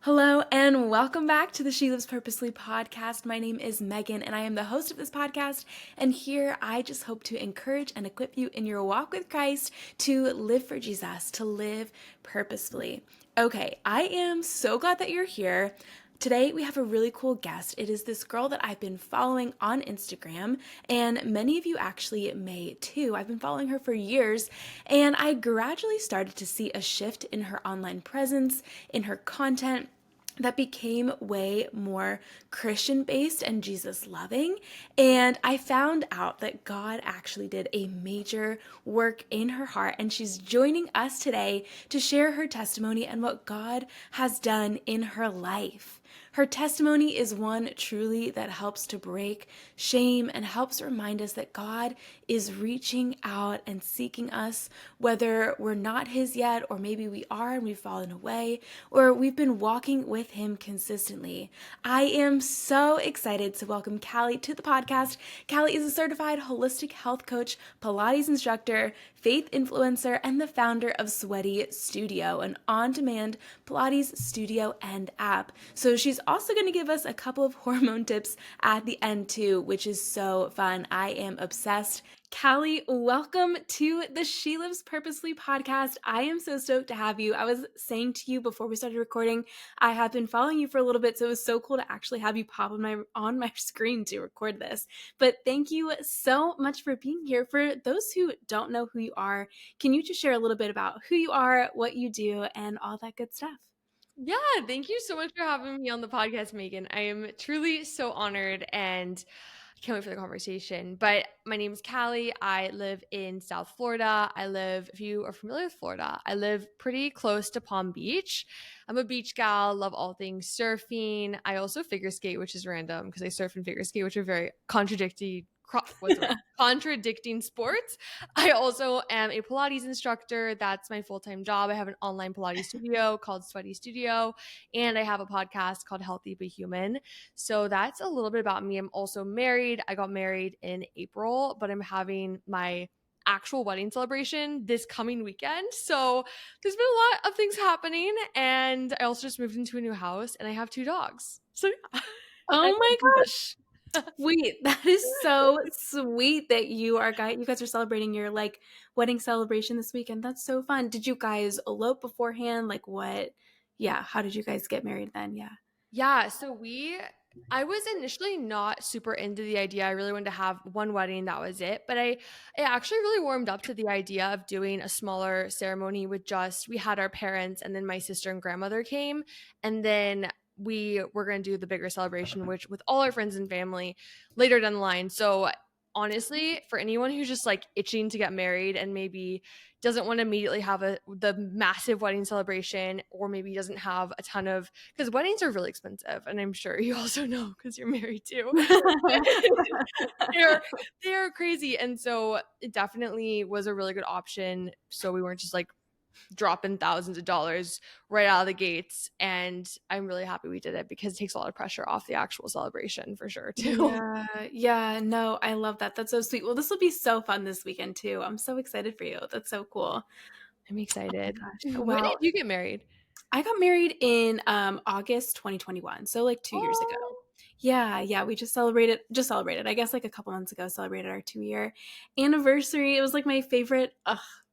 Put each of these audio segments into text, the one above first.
Hello and welcome back to the She Lives Purposely podcast. My name is Megan and I am the host of this podcast. And here I just hope to encourage and equip you in your walk with Christ to live for Jesus, to live purposefully. Okay, I am so glad that you're here. Today we have a really cool guest. It is this girl that I've been following on Instagram, and many of you actually may too. I've been following her for years, and I gradually started to see a shift in her online presence, in her content, that became way more Christian-based and Jesus-loving. And I found out that God actually did a major work in her heart, and she's joining us today to share her testimony and what God has done in her life. Her testimony is one truly that helps to break shame and helps remind us that God is reaching out and seeking us, whether we're not His yet, or maybe we are and we've fallen away, or we've been walking with Him consistently. I am so excited to welcome Callie to the podcast. Callie is a certified holistic health coach, Pilates instructor, faith influencer, and the founder of Sweaty Studio, an on-demand Pilates studio and app. So she's also going to give us a couple of hormone tips at the end too, which is so fun. I am obsessed. Callie, welcome to the She Lives Purposely podcast. I am so stoked to have you. I was saying to you before we started recording, I have been following you for a little bit, so it was so cool to actually have you pop on my screen to record this. But thank you so much for being here. For those who don't know who you are, can you just share a little bit about who you are, what you do, and all that good stuff? Yeah, thank you so much for having me on the podcast, Megan. I am truly so honored and I can't wait for the conversation. But my name is Callie. I live in South Florida. If you are familiar with Florida, I live pretty close to Palm Beach. I'm a beach gal, love all things surfing. I also figure skate, which is random because I surf and figure skate, which are very contradicting sports. I also am a Pilates instructor. That's my full-time job. I have an online Pilates studio called Sweaty Studio, and I have a podcast called Healthy But Human. So that's a little bit about me. I'm also married. I got married in April, but I'm having my actual wedding celebration this coming weekend. So there's been a lot of things happening, and I also just moved into a new house and I have 2 dogs. So yeah. Oh my gosh. Wait, that is so sweet that you guys are celebrating your wedding celebration this weekend. That's so fun. Did you guys elope beforehand? Like what? Yeah, how did you guys get married then? Yeah. Yeah, I was initially not super into the idea. I really wanted to have one wedding, that was it. But I actually really warmed up to the idea of doing a smaller ceremony with we had our parents and then my sister and grandmother came, and then we were going to do the bigger celebration, which with all our friends and family later down the line. So honestly, for anyone who's just like itching to get married and maybe doesn't want to immediately have the massive wedding celebration, or maybe doesn't have a ton of, because weddings are really expensive, and I'm sure you also know because you're married too. they're crazy, and so it definitely was a really good option. So we weren't just like dropping thousands of dollars right out of the gates, and I'm really happy we did it because it takes a lot of pressure off the actual celebration for sure too. Yeah, no, I love that. That's so sweet. Well, this will be so fun this weekend too. I'm so excited for you. That's so cool. I'm excited. Oh my gosh. When did Well, you get married? I got married in August 2021, so like 2 years ago. Oh, Yeah, we just celebrated, I guess like a couple months ago, celebrated our 2-year anniversary. It was like my favorite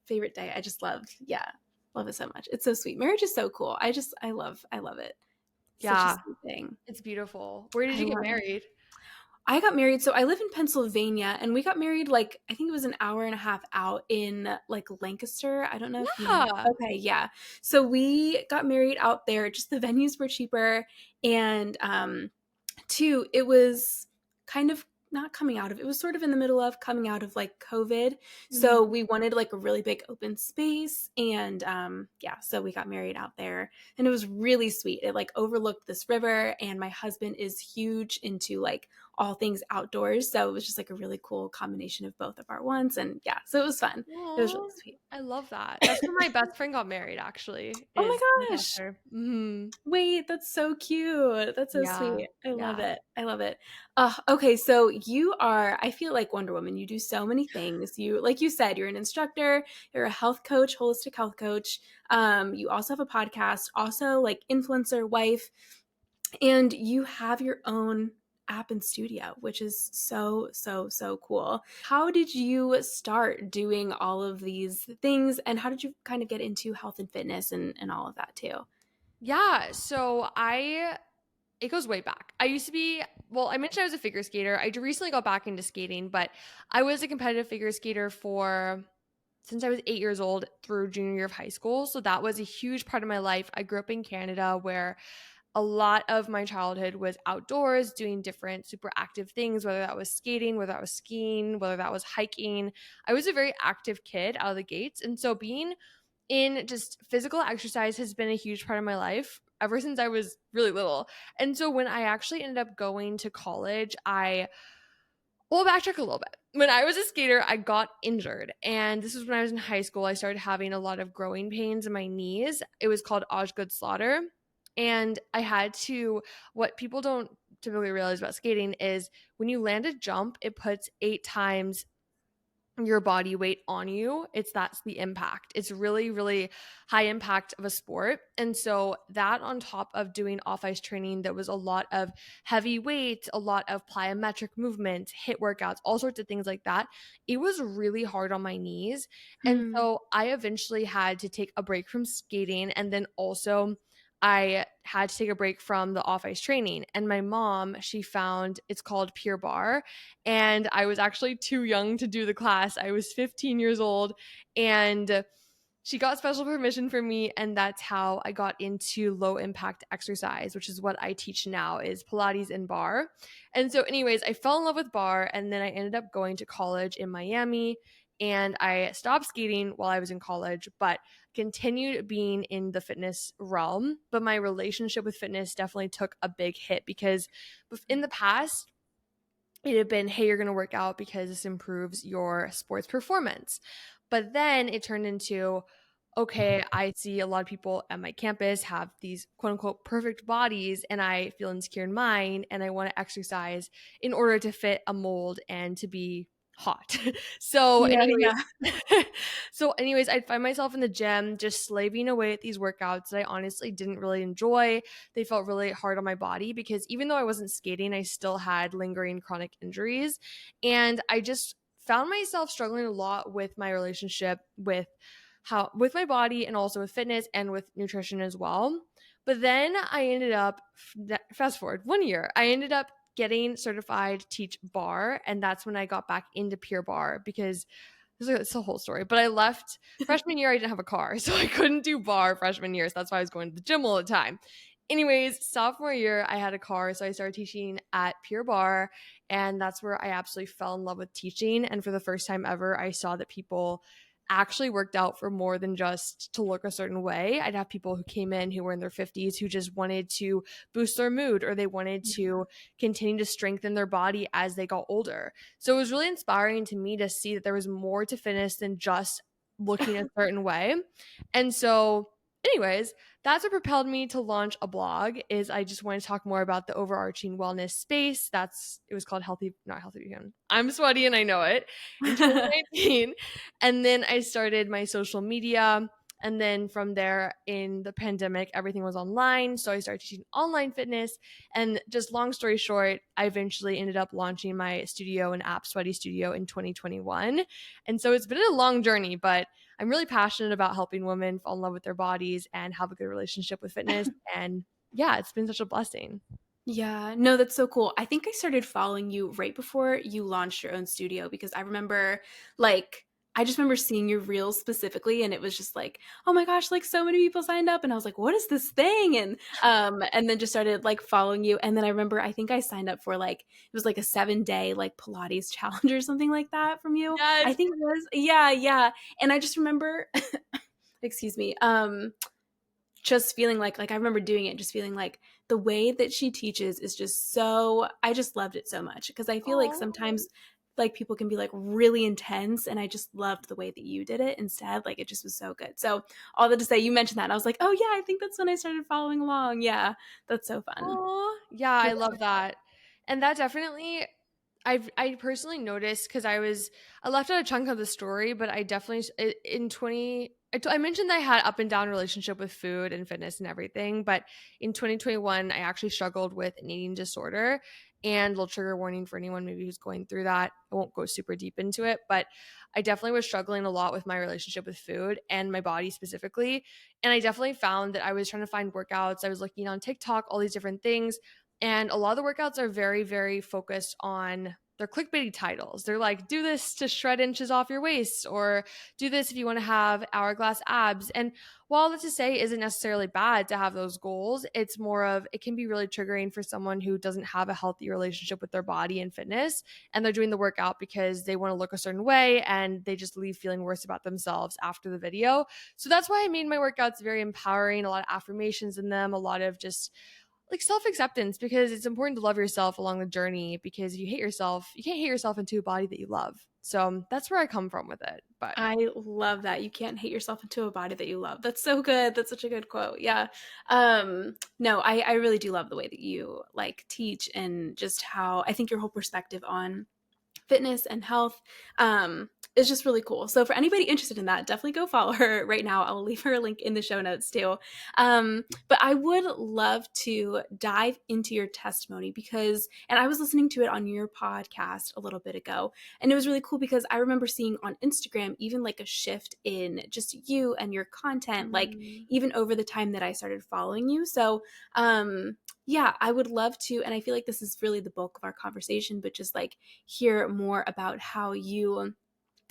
day. I just love it so much. It's so sweet. Marriage is so cool. I love it. Such a yeah, sweet thing. it's beautiful. Where did I you get love it. married? I got married, so I live in Pennsylvania, and we got married like I think it was an hour and a half out in like Lancaster. I don't know if you know. Yeah. Okay, yeah. So we got married out there. Just the venues were cheaper, and two, it was kind of not coming out of, it was sort of in the middle of coming out of like COVID. So we wanted like a really big open space, and yeah, so we got married out there, and it was really sweet. It like overlooked this river, and my husband is huge into like all things outdoors. So it was just like a really cool combination of both of our wants. And yeah, so it was fun. It was really Aw, sweet. I love that. That's where my best friend got married, actually, Oh is my my gosh. doctor. Mhm. Wait, that's so cute. That's so Yeah, sweet. I love yeah. it. I love it. Okay, so you are, I feel like Wonder Woman. You do so many things. You, like you said, you're an instructor, you're a health coach, holistic health coach. You also have a podcast, also like influencer, wife, and you have your own app and studio, which is so, so, so cool. How did you start doing all of these things, and how did you kind of get into health and fitness and all of that too? Yeah, so it goes way back. I used to be, well, I mentioned I was a figure skater. I recently got back into skating, but I was a competitive figure skater for since I was 8 years old through junior year of high school. So that was a huge part of my life. I grew up in Canada where a lot of my childhood was outdoors doing different super active things, whether that was skating, whether that was skiing, whether that was hiking. I was a very active kid out of the gates. And so being in just physical exercise has been a huge part of my life ever since I was really little. And so when I actually ended up going to college, well, backtrack a little bit. When I was a skater, I got injured. And this was when I was in high school. I started having a lot of growing pains in my knees. It was called Osgood Slaughter. And I had to, what people don't typically realize about skating is when you land a jump, it puts 8 times your body weight on you. That's the impact. It's really, really high impact of a sport. And so that on top of doing off ice training, that was a lot of heavy weight, a lot of plyometric movement, hit workouts, all sorts of things like that. It was really hard on my knees. And Hmm. so I eventually had to take a break from skating. And then also I had to take a break from the off ice training. And my mom, she found it's called Pure Barre, and I was actually too young to do the class. I was 15 years old, and she got special permission for me, and that's how I got into low impact exercise, which is what I teach now, is Pilates and barre. And so anyways, I fell in love with barre, and then I ended up going to college in Miami, and I stopped skating while I was in college, but continued being in the fitness realm. But my relationship with fitness definitely took a big hit because in the past it had been, hey, you're going to work out because this improves your sports performance. But then it turned into, okay, I see a lot of people at my campus have these quote unquote perfect bodies, and I feel insecure in mine, and I want to exercise in order to fit a mold and to be hot. so, Yeah, anyways, yeah. I'd find myself in the gym just slaving away at these workouts that I honestly didn't really enjoy. They felt really hard on my body because even though I wasn't skating, I still had lingering chronic injuries. And I just found myself struggling a lot with my relationship with my body and also with fitness and with nutrition as well. But then I ended up, fast forward 1 year, I ended up getting certified to teach barre. And that's when I got back into Pure Barre because it's a whole story. But I left freshman year, I didn't have a car. So I couldn't do barre freshman year. So that's why I was going to the gym all the time. Anyways, sophomore year, I had a car. So I started teaching at Pure Barre. And that's where I absolutely fell in love with teaching. And for the first time ever, I saw that people actually worked out for more than just to look a certain way. I'd have people who came in who were in their 50s who just wanted to boost their mood, or they wanted to continue to strengthen their body as they got older. So it was really inspiring to me to see that there was more to fitness than just looking a certain way. And so anyways, that's what propelled me to launch a blog. Is I just want to talk more about the overarching wellness space. It was called Healthy, not Healthy Vegan. I'm sweaty and I know it. In 2019. And then I started my social media. And then from there, in the pandemic, everything was online. So I started teaching online fitness. And just long story short, I eventually ended up launching my studio and app, Sweaty Studio, in 2021. And so it's been a long journey, but I'm really passionate about helping women fall in love with their bodies and have a good relationship with fitness. And yeah, it's been such a blessing. Yeah, no, that's so cool. I think I started following you right before you launched your own studio because I remember, like, I just remember seeing your reels specifically, and it was just like, oh my gosh, like so many people signed up, and I was like, what is this thing? And then just started like following you, and then I remember I think I signed up for like it was like a 7 day like Pilates challenge or something like that from you. I Yes. think it was, yeah, yeah, and I just remember, excuse me, just feeling like I remember doing it, just feeling like the way that she teaches is just so, I just loved it so much, because I feel like Oh, sometimes like people can be like really intense, and I just loved the way that you did it instead. Like it just was so good. So all that to say, you mentioned that, and I was like, oh yeah, I think that's when I started following along. Yeah, that's so fun. oh, yeah, I love that. And that definitely I personally noticed because I left out a chunk of the story, but I definitely in 20 I mentioned that I had up and down relationship with food and fitness and everything, but in 2021 I actually struggled with an eating disorder, and little trigger warning for anyone maybe who's going through that. I won't go super deep into it, but I definitely was struggling a lot with my relationship with food and my body specifically. And I definitely found that I was trying to find workouts. I was looking on TikTok, all these different things, and a lot of the workouts are very, very focused on their clickbaity titles. They're like, do this to shred inches off your waist, or do this if you want to have hourglass abs. And while that to say isn't necessarily bad to have those goals, it's more of it can be really triggering for someone who doesn't have a healthy relationship with their body and fitness. And they're doing the workout because they want to look a certain way, and they just leave feeling worse about themselves after the video. So that's why I made my workouts very empowering, a lot of affirmations in them, a lot of just like self-acceptance, because it's important to love yourself along the journey, because if you hate yourself, you can't hate yourself into a body that you love. So that's where I come from with it. But I love that. You can't hate yourself into a body that you love. That's so good. That's such a good quote. Yeah. No, I really do love the way that you like teach, and just how I think your whole perspective on fitness and health is just really cool. So for anybody interested in that, definitely go follow her right now. I'll leave her a link in the show notes too. But I would love to dive into your testimony, because, and I was listening to it on your podcast a little bit ago, and it was really cool because I remember seeing on Instagram even like a shift in just you and your content, like mm, even over the time that I started following you. So yeah, I would love to, and I feel like this is really the bulk of our conversation, but just like hear more about how you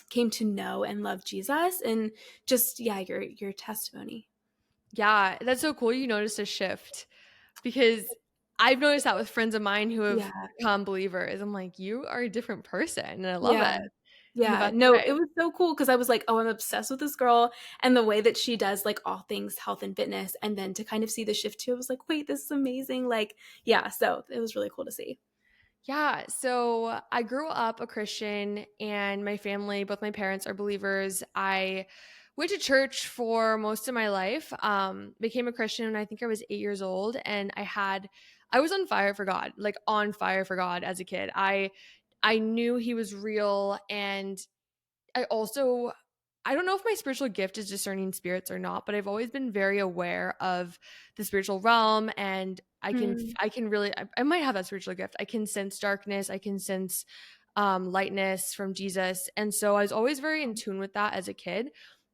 came to know and love Jesus, and just yeah, your testimony. yeah, that's so cool you noticed a shift, because I've noticed that with friends of mine who have Yeah. become believers. I'm like, you are a different person, and I love Yeah. it in the Yeah. best No, way. it was so cool because I was like, "Oh, I'm obsessed with this girl," and the way that she does, like, all things health and fitness, and then to kind of see the shift too, I was like, "Wait, this is amazing." Like, yeah, so it was really cool to see. Yeah, so I grew up a Christian, and my family, both my parents are believers. I went to church for most of my life. Became a Christian when I think I was 8 years old, and I was on fire for God, like on fire for God as a kid. I knew He was real, and I also I don't know if my spiritual gift is discerning spirits or not, but I've always been very aware of the spiritual realm, and Mm. I can really I might have that spiritual gift. I can sense darkness, I can sense lightness from Jesus. And so I was always very in tune with that as a kid.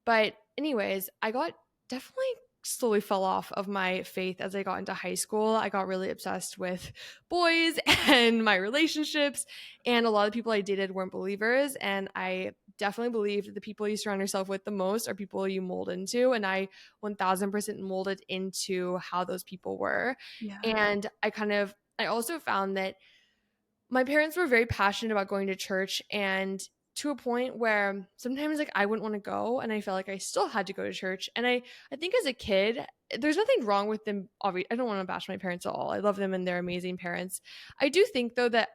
But anyways, I got definitely slowly fell off of my faith as I got into high school. I got really obsessed with boys and my relationships, and a lot of people I dated weren't believers, and I definitely believe that the people you surround yourself with the most are people you mold into. And I 1000% molded into how those people were. Yeah. And I also found that my parents were very passionate about going to church, and to a point where sometimes like I wouldn't want to go, and I felt like I still had to go to church. And I think as a kid, there's nothing wrong with them. Obviously, I don't want to bash my parents at all. I love them and they're amazing parents. I do think though that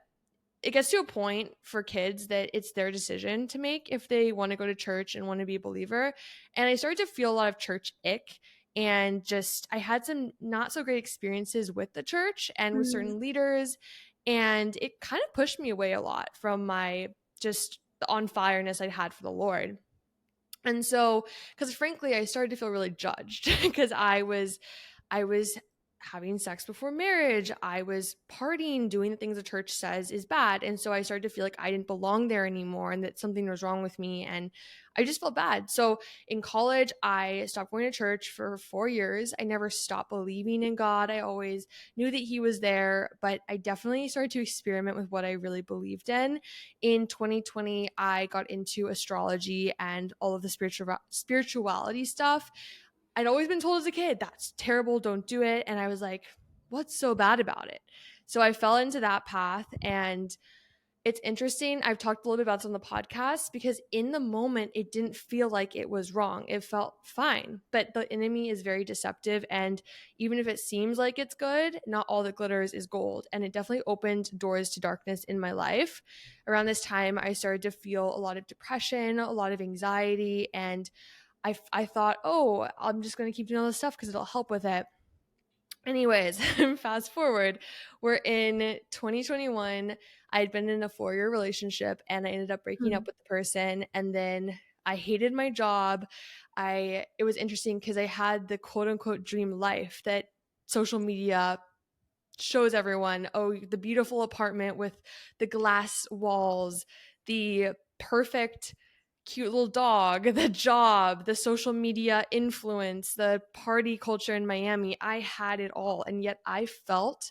it gets to a point for kids that it's their decision to make if they want to go to church and want to be a believer. And I started to feel a lot of church ick, and just I had some not so great experiences with the church and with Mm. certain leaders, and it kind of pushed me away a lot from my just the on fireness I'd had for the Lord. And so, because frankly, I started to feel really judged because I was having sex before marriage. I was partying, doing the things the church says is bad. And so I started to feel like I didn't belong there anymore, and that something was wrong with me. And I just felt bad. So in college, I stopped going to church for 4 years. I never stopped believing in God. I always knew that He was there, but I definitely started to experiment with what I really believed in. In 2020, I got into astrology and all of the spirituality stuff. I'd always been told as a kid, that's terrible, don't do it. And I was like, what's so bad about it? So I fell into that path, and It's interesting. I've talked a little bit about this on the podcast because in the moment, it didn't feel like it was wrong. It felt fine. But the enemy is very deceptive. And even if it seems like it's good, not all that glitters is gold. And it definitely opened doors to darkness in my life. Around this time, I started to feel a lot of depression, a lot of anxiety. And I thought, oh, I'm just going to keep doing all this stuff because it'll help with it. Anyways, fast forward, we're in 2021. I'd been in a 4-year relationship and I ended up breaking Hmm. up with the person. And then I hated my job. It was interesting because I had the quote unquote dream life that social media shows everyone. Oh, the beautiful apartment with the glass walls, the perfect cute little dog, the job, the social media influence, the party culture in Miami. I had it all. And yet I felt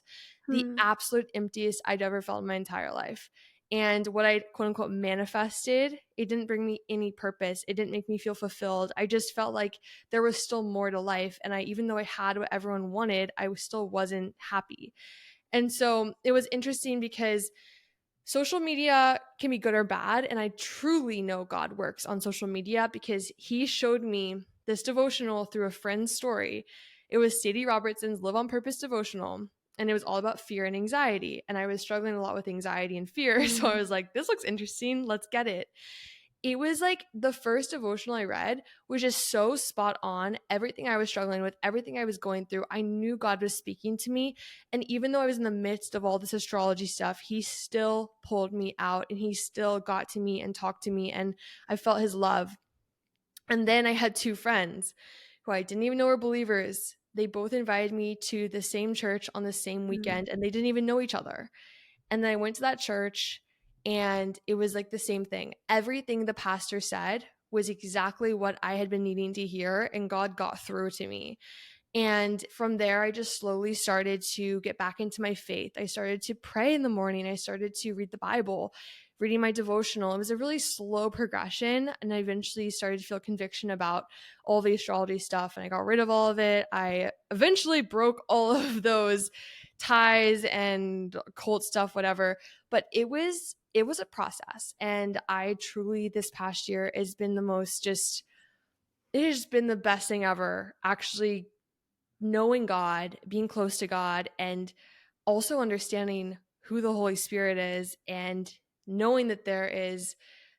the Hmm. absolute emptiest I'd ever felt in my entire life. And what I quote unquote manifested, it didn't bring me any purpose. It didn't make me feel fulfilled. I just felt like there was still more to life. And even though I had what everyone wanted, I still wasn't happy. And so it was interesting because social media can be good or bad. And I truly know God works on social media because he showed me this devotional through a friend's story. It was Sadie Robertson's Live on Purpose devotional. And it was all about fear and anxiety. And I was struggling a lot with anxiety and fear. So I Hmm. was like, this looks interesting. Let's get it. It was like the first devotional I read was just so spot on. Everything I was struggling with, everything I was going through, I knew God was speaking to me. And even though I was in the midst of all this astrology stuff, he still pulled me out and he still got to me and talked to me. And I felt his love. And then I had two friends who I didn't even know were believers. They both invited me to the same church on the same Hmm. weekend and they didn't even know each other. And then I went to that church and it was like the same thing. Everything the pastor said was exactly what I had been needing to hear, and God got through to me. And from there, I just slowly started to get back into my faith. I started to pray in the morning. I started to read the Bible, reading my devotional. It was a really slow progression. And I eventually started to feel conviction about all the astrology stuff. And I got rid of all of it. I eventually broke all of those ties and cult stuff, whatever. But it was a process. And I truly, this past year has been the most just, it has been the best thing ever, actually knowing God, being close to God, and also understanding who the Holy Spirit is and knowing that there is,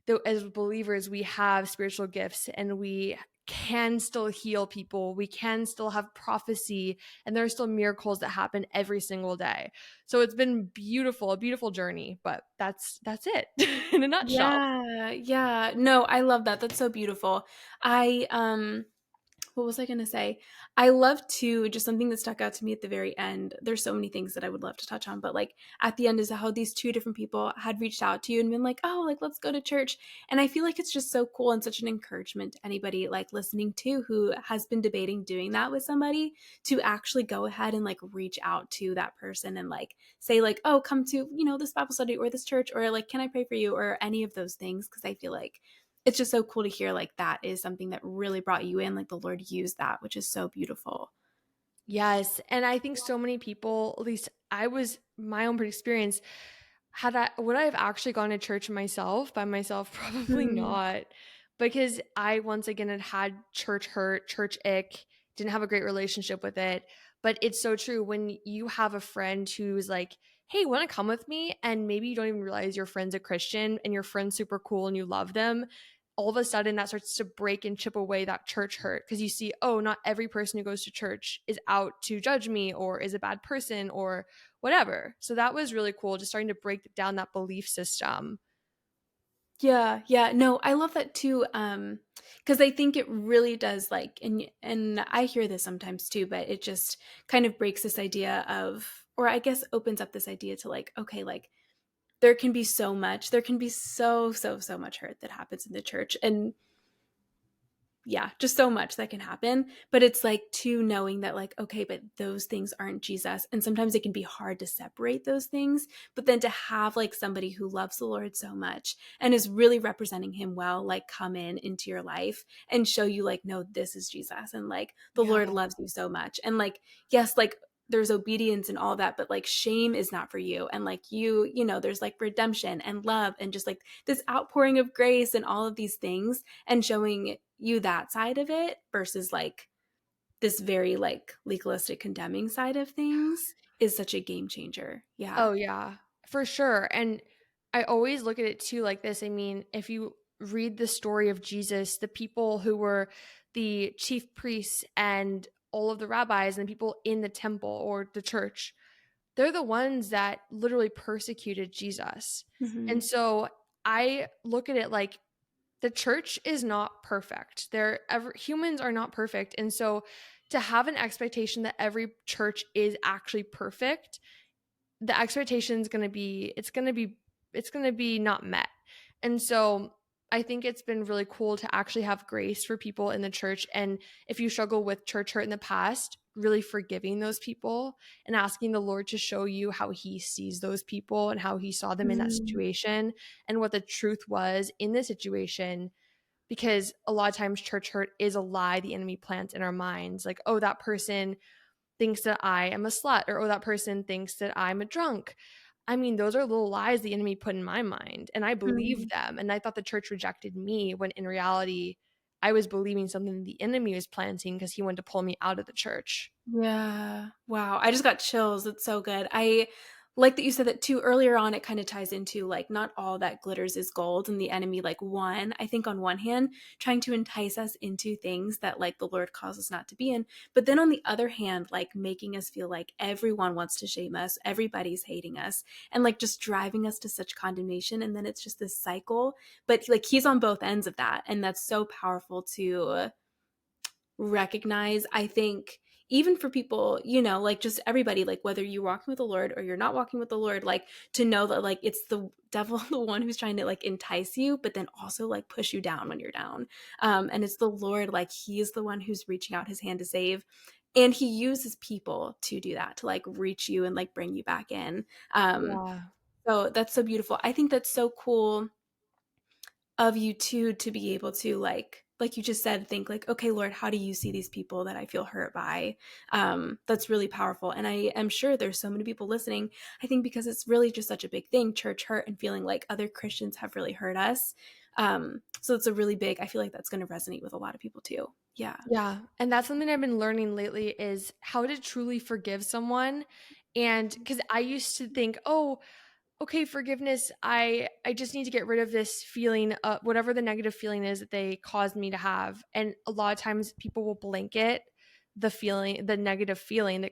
though, as believers, we have spiritual gifts and we can still heal people. We can still have prophecy, and there are still miracles that happen every single day. So it's been beautiful, a beautiful journey, but that's it in a nutshell. Yeah, yeah. No, I love that. That's so beautiful. I what was I going to say? I love to just something that stuck out to me at the very end. There's so many things that I would love to touch on, but like at the end is how these two different people had reached out to you and been like, "Oh, like let's go to church." And I feel like it's just so cool and such an encouragement to anybody like listening to who has been debating doing that with somebody to actually go ahead and like reach out to that person and like say like, "Oh, come to, this Bible study or this church or like can I pray for you?" or any of those things because I feel like it's just so cool to hear like that is something that really brought you in, like the Lord used that, which is so beautiful. Yes. And I think so many people, at least I was my own experience, would I have actually gone to church myself by myself? Probably Hmm. not. Because I once again had church hurt, church ick, didn't have a great relationship with it. But it's so true when you have a friend who's like, hey, want to come with me? And maybe you don't even realize your friend's a Christian and your friend's super cool and you love them. All of a sudden that starts to break and chip away that church hurt because you see, oh, not every person who goes to church is out to judge me or is a bad person or whatever. So that was really cool, just starting to break down that belief system. Yeah, yeah. No, I love that too. Because I think it really does like and I hear this sometimes too, but it just kind of breaks this idea of or I guess opens up this idea to like, okay, like there can be so much hurt that happens in the church. And yeah, just so much that can happen. But it's like too knowing that, like, okay, but those things aren't Jesus. And sometimes it can be hard to separate those things. But then to have like somebody who loves the Lord so much and is really representing him well, like come in into your life and show you, like, no, this is Jesus. And like the Yeah. Lord loves you so much. And like, yes, like there's obedience and all that, but like shame is not for you. And like you know, there's like redemption and love and just like this outpouring of grace and all of these things, and showing you that side of it versus like this very like legalistic condemning side of things is such a game changer. Yeah. Oh, yeah, for sure. And I always look at it too like this. I mean, if you read the story of Jesus, the people who were the chief priests and all of the rabbis and the people in the temple or the church, they're the ones that literally persecuted Jesus. And Hmm. so I look at it like the church is not perfect. Humans are not perfect. And so to have an expectation that every church is actually perfect, the expectation is going to be it's going to be not met. And so I think it's been really cool to actually have grace for people in the church, and if you struggle with church hurt in the past, really forgiving those people and asking the Lord to show you how he sees those people and how he saw them in that Mm. situation and what the truth was in the situation, because a lot of times church hurt is a lie the enemy plants in our minds, like, oh, that person thinks that I am a slut, or oh, that person thinks that I'm a drunk. I mean, those are little lies the enemy put in my mind, and I believed Mm. them. And I thought the church rejected me when in reality, I was believing something the enemy was planting because he wanted to pull me out of the church. Yeah. Wow. I just got chills. It's so good. I like that you said that too earlier on. It kind of ties into like not all that glitters is gold, and the enemy like won. I think on one hand, trying to entice us into things that like the Lord calls us not to be in, but then on the other hand, like making us feel like everyone wants to shame us, everybody's hating us, and like just driving us to such condemnation. And then it's just this cycle. But like he's on both ends of that, and that's so powerful to recognize. I think even for people, you know, like just everybody, like whether you're walking with the Lord or you're not walking with the Lord, like to know that like it's the devil, the one who's trying to like entice you, but then also like push you down when you're down. And it's the Lord, like he's the one who's reaching out his hand to save. And he uses people to do that, to like reach you and like bring you back in. Um, Yeah. so that's so beautiful. I think that's so cool of you too, to be able to like you just said, think like, okay, Lord, how do you see these people that I feel hurt by? That's really powerful. And I am sure there's so many people listening, I think because it's really just such a big thing, church hurt, and feeling like other Christians have really hurt us. So it's a really big, I feel like that's going to resonate with a lot of people too. Yeah. Yeah, and that's something I've been learning lately is how to truly forgive someone. And because I used to think, oh, okay, forgiveness, I just need to get rid of this feeling, whatever the negative feeling is that they caused me to have. And a lot of times people will blanket the feeling, the negative feeling that